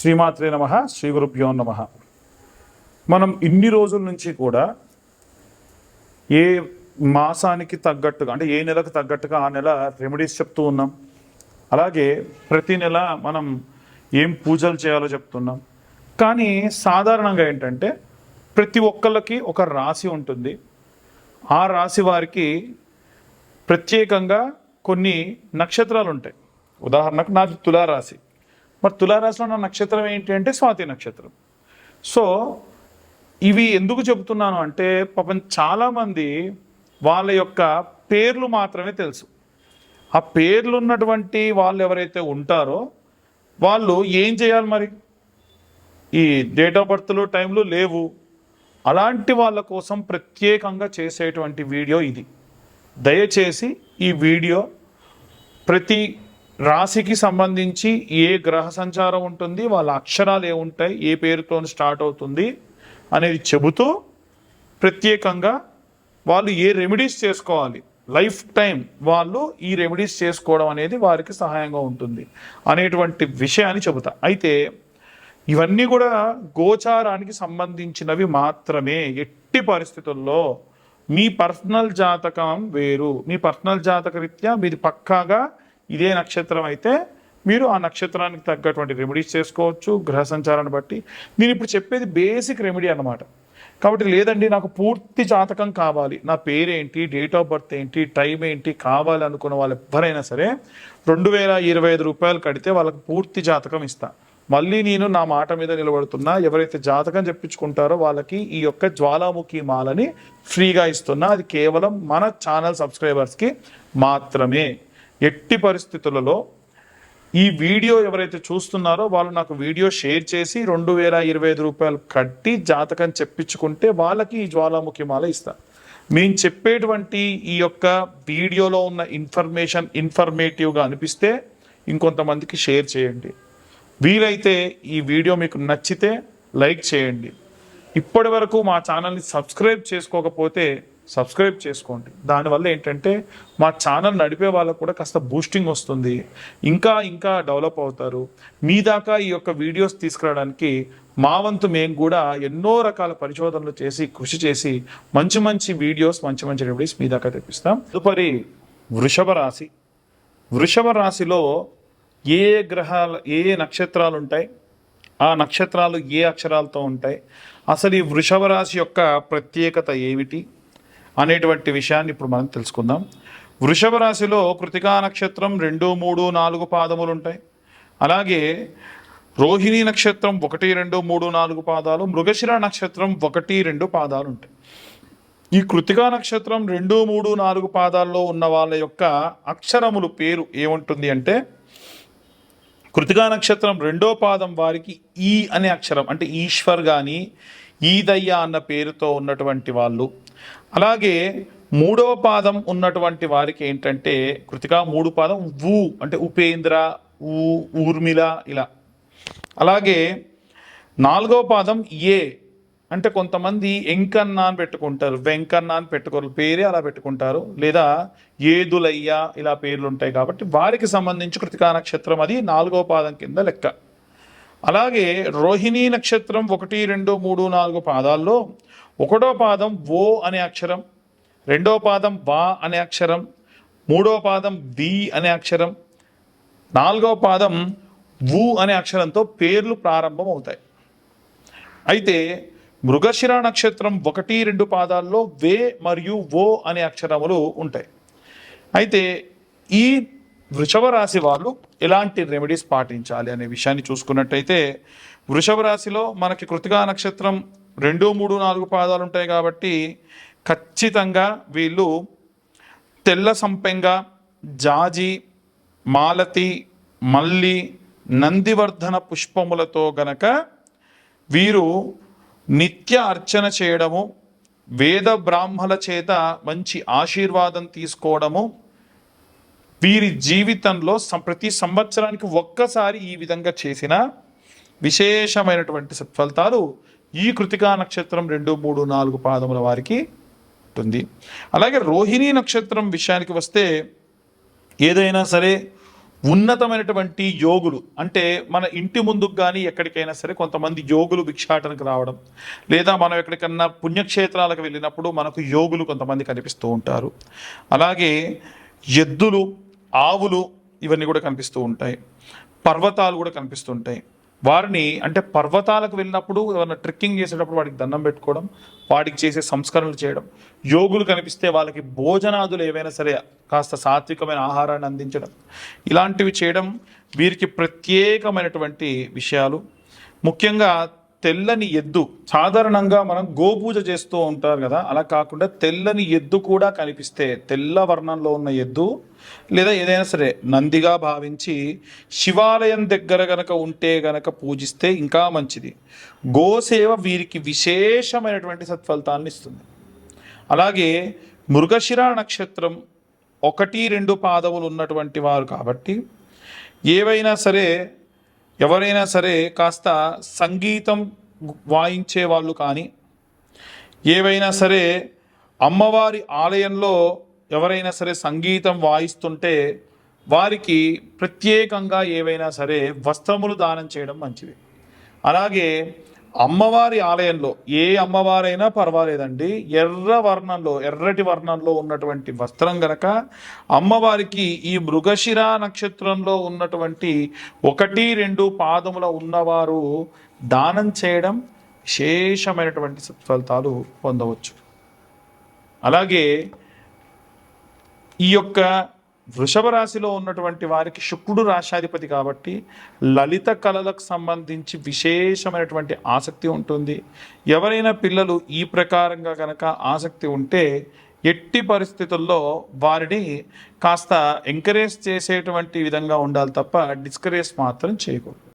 శ్రీమాత్రే నమః, శ్రీ గురుభ్యో నమః. మనం ఇన్ని రోజుల నుంచి కూడా ఏ మాసానికి తగ్గట్టుగా అంటే ఏ నెలకు తగ్గట్టుగా ఆ నెల రెమెడీస్ చెప్తూ ఉన్నాం. అలాగే ప్రతి నెల మనం ఏం పూజలు చేయాలో చెప్తున్నాం. కానీ సాధారణంగా ఏంటంటే ప్రతి ఒక్కళ్ళకి ఒక రాశి ఉంటుంది. ఆ రాశి వారికి ప్రత్యేకంగా కొన్ని నక్షత్రాలు ఉంటాయి. ఉదాహరణకు నాది తులారాశి. మరి తులారాశిలో నా నక్షత్రం ఏంటి అంటే స్వాతి నక్షత్రం. సో ఇవి ఎందుకు చెబుతున్నాను అంటే పాపం చాలామంది వాళ్ళ యొక్క పేర్లు మాత్రమే తెలుసు. ఆ పేర్లు ఉన్నటువంటి వాళ్ళు ఎవరైతే ఉంటారో వాళ్ళు ఏం చేయాలి, మరి ఈ డేట్ ఆఫ్ బర్త్లు టైంలు లేవు, అలాంటి వాళ్ళ కోసం ప్రత్యేకంగా చేసేటువంటి వీడియో ఇది. దయచేసి ఈ వీడియో ప్రతి రాశికి సంబంధించి ఏ గ్రహ సంచారం ఉంటుంది, వాళ్ళ అక్షరాలు ఏముంటాయి, ఏ పేరుతో స్టార్ట్ అవుతుంది అనేది చెబుతూ ప్రత్యేకంగా వాళ్ళు ఏ రెమెడీస్ చేసుకోవాలి, లైఫ్ టైం వాళ్ళు ఈ రెమెడీస్ చేసుకోవడం అనేది వారికి సహాయంగా ఉంటుంది అనేటువంటి విషయాన్ని చెబుతా. అయితే ఇవన్నీ కూడా గోచారానికి సంబంధించినవి మాత్రమే. ఎట్టి పరిస్థితుల్లో మీ పర్సనల్ జాతకం వేరు. మీ పర్సనల్ జాతక రీత్యా మీది పక్కాగా ఇదే నక్షత్రం అయితే మీరు ఆ నక్షత్రానికి తగ్గటువంటి రెమెడీస్ చేసుకోవచ్చు గ్రహ సంచారాన్ని బట్టి. నేను ఇప్పుడు చెప్పేది బేసిక్ రెమెడీ అన్నమాట. కాబట్టి లేదండి నాకు పూర్తి జాతకం కావాలి, నా పేరేంటి, డేట్ ఆఫ్ బర్త్ ఏంటి, టైం ఏంటి కావాలి అనుకున్న వాళ్ళు ఎవరైనా సరే 2025 రూపాయలు కడితే వాళ్ళకి పూర్తి జాతకం ఇస్తా. మళ్ళీ నేను నా మాట మీద నిలబడుతున్నా. ఎవరైతే జాతకం చెప్పించుకుంటారో వాళ్ళకి ఈ యొక్క జ్వాలాముఖి మాలని ఫ్రీగా ఇస్తున్నా. అది కేవలం మన ఛానల్ సబ్స్క్రైబర్స్కి మాత్రమే. ఎట్టి పరిస్థితులలో ఈ వీడియో ఎవరైతే చూస్తున్నారో వాళ్ళు నాకు వీడియో షేర్ చేసి 2025 రూపాయలు కట్టి జాతకం చెప్పించుకుంటే వాళ్ళకి ఈ జ్వాలాముఖి మాల ఇస్తా. మేము చెప్పేటువంటి ఈ యొక్క వీడియోలో ఉన్న ఇన్ఫర్మేషన్ ఇన్ఫర్మేటివ్గా అనిపిస్తే ఇంకొంతమందికి షేర్ చేయండి. వీలైతే ఈ వీడియో మీకు నచ్చితే లైక్ చేయండి. ఇప్పటి వరకు మా ఛానల్ని సబ్స్క్రైబ్ చేసుకోకపోతే సబ్స్క్రైబ్ చేసుకోండి. దానివల్ల ఏంటంటే మా ఛానల్ నడిపే వాళ్ళకు కూడా కాస్త బూస్టింగ్ వస్తుంది, ఇంకా ఇంకా డెవలప్ అవుతారు. మీ దాకా ఈ యొక్క వీడియోస్ తీసుకురావడానికి మా వంతు మేము కూడా ఎన్నో రకాల పరిశోధనలు చేసి కృషి చేసి మంచి మంచి వీడియోస్ మంచి మంచి రెమెడీస్ మీ దాకా తెప్పిస్తాం. తదుపరి వృషభ రాశి. వృషభ రాశిలో ఏ గ్రహాలు ఏ నక్షత్రాలు ఉంటాయి, ఆ నక్షత్రాలు ఏ అక్షరాలతో ఉంటాయి, అసలు ఈ వృషభ రాశి యొక్క ప్రత్యేకత ఏమిటి అనేటువంటి విషయాన్ని ఇప్పుడు మనం తెలుసుకుందాం. వృషభ రాశిలో కృతికా నక్షత్రం 2, 3, 4 పాదములు ఉంటాయి. అలాగే రోహిణి నక్షత్రం 1, 2, 3, 4 పాదాలు, మృగశిర నక్షత్రం 1, 2 పాదాలు ఉంటాయి. ఈ కృతికా నక్షత్రం 2, 3, 4 పాదాల్లో ఉన్న వాళ్ళ యొక్క అక్షరములు పేరు ఏముంటుంది అంటే కృతికా నక్షత్రం 2వ పాదం వారికి ఈ అనే అక్షరం అంటే ఈశ్వర్ కానీ ఈదయ్య అన్న పేరుతో ఉన్నటువంటి వాళ్ళు. అలాగే 3వ పాదం ఉన్నటువంటి వారికి ఏంటంటే కృతికా 3 పాదం ఊ అంటే ఉపేంద్ర, ఊర్మిళ ఇలా. అలాగే 4వ పాదం ఏ అంటే కొంతమంది ఎంకన్న అని పెట్టుకుంటారు, వెంకన్న అని పెట్టుకోరు, పేరే అలా పెట్టుకుంటారు. లేదా ఏదులయ్య ఇలా పేర్లు ఉంటాయి. కాబట్టి వారికి సంబంధించి కృతికా నక్షత్రం అది 4వ పాదం కింద లెక్క. అలాగే రోహిణీ నక్షత్రం 1, 2, 3, 4 పాదాల్లో 1వ పాదం ఓ అనే అక్షరం, 2వ పాదం వా అనే అక్షరం, 3వ పాదం వి అనే అక్షరం, 4వ పాదం వు అనే అక్షరంతో పేర్లు ప్రారంభం అవుతాయి. అయితే మృగశిర నక్షత్రం 1, 2 పాదాల్లో వే మరియు ఓ అనే అక్షరములు ఉంటాయి. అయితే ఈ వృషభ రాశి వాళ్ళు ఎలాంటి రెమెడీస్ పాటించాలి అనే విషయాన్ని చూసుకున్నట్టయితే వృషభ రాశిలో మనకి కృతికా నక్షత్రం 2, 3, 4 పాదాలు ఉంటాయి. కాబట్టి ఖచ్చితంగా వీళ్ళు తెల్ల సంపెంగ, జాజి, మాలతి, మల్లి, నందివర్ధన పుష్పములతో గనక వీరు నిత్య అర్చన చేయడము, వేద బ్రాహ్మల చేత మంచి ఆశీర్వాదం తీసుకోవడము, వీరి జీవితంలో ప్రతి సంవత్సరానికి ఒక్కసారి ఈ విధంగా చేసిన విశేషమైనటువంటి సత్ఫలితాలు ఈ కృతికా నక్షత్రం 2, 3, 4 పాదముల వారికి ఉంటుంది. అలాగే రోహిణీ నక్షత్రం విషయానికి వస్తే ఏదైనా సరే ఉన్నతమైనటువంటి యోగులు అంటే మన ఇంటి ముందుకు కానీ ఎక్కడికైనా సరే కొంతమంది యోగులు భిక్షాటనకు రావడం, లేదా మనం ఎక్కడికన్నా పుణ్యక్షేత్రాలకు వెళ్ళినప్పుడు మనకు యోగులు కొంతమంది కనిపిస్తూ ఉంటారు. అలాగే ఎద్దులు, ఆవులు ఇవన్నీ కూడా కనిపిస్తూ ఉంటాయి. పర్వతాలు కూడా కనిపిస్తుంటాయి. వారిని అంటే పర్వతాలకు వెళ్ళినప్పుడు ఏమైనా ట్రెక్కింగ్ చేసేటప్పుడు వాటికి దండం పెట్టుకోవడం, వాటికి చేసే సంస్కరణలు చేయడం, యోగులు కనిపిస్తే వాళ్ళకి భోజనాదులు ఏవైనా సరే కాస్త సాత్వికమైన ఆహారాన్ని అందించడం, ఇలాంటివి చేయడం వీరికి ప్రత్యేకమైనటువంటి విషయాలు. ముఖ్యంగా తెల్లని ఎద్దు, సాధారణంగా మనం గోపూజ చేస్తూ ఉంటారు కదా, అలా కాకుండా తెల్లని ఎద్దు కూడా కనిపిస్తే, తెల్ల వర్ణంలో ఉన్న ఎద్దు లేదా ఏదైనా సరే నందిగా భావించి శివాలయం దగ్గర గనక ఉంటే గనక పూజిస్తే ఇంకా మంచిది. గోసేవ వీరికి విశేషమైనటువంటి సత్ఫలితాన్ని ఇస్తుంది. అలాగే మృగశిర నక్షత్రం 1-2 పాదములు ఉన్నటువంటి వారు కాబట్టి ఎవరైనా సరే కాస్త సంగీతం వాయించే వాళ్ళు కానీ, ఏవైనా సరే అమ్మవారి ఆలయంలో ఎవరైనా సరే సంగీతం వాయిస్తుంటే వారికి ప్రత్యేకంగా ఏవైనా సరే వస్త్రములు దానం చేయడం మంచిది. అలాగే అమ్మవారి ఆలయంలో ఏ అమ్మవారైనా పర్వాలేదండి, ఎర్రటి వర్ణంలో ఉన్నటువంటి వస్త్రం గనక అమ్మవారికి ఈ మృగశిర నక్షత్రంలో ఉన్నటువంటి 1-2 పాదముల ఉన్నవారు దానం చేయడం విశేషమైనటువంటి సత్ఫలితాలు పొందవచ్చు. అలాగే ఈ యొక్క వృషభ రాశిలో ఉన్నటువంటి వారికి శుక్రుడు రాశాధిపతి కాబట్టి లలిత కళలకు సంబంధించి విశేషమైనటువంటి ఆసక్తి ఉంటుంది. ఎవరైనా పిల్లలు ఈ ప్రకారంగా కనుక ఆసక్తి ఉంటే ఎట్టి పరిస్థితుల్లో వారిని కాస్త ఎంకరేజ్ చేసేటువంటి విధంగా ఉండాలి తప్ప డిస్కరేజ్ మాత్రం చేయకూడదు.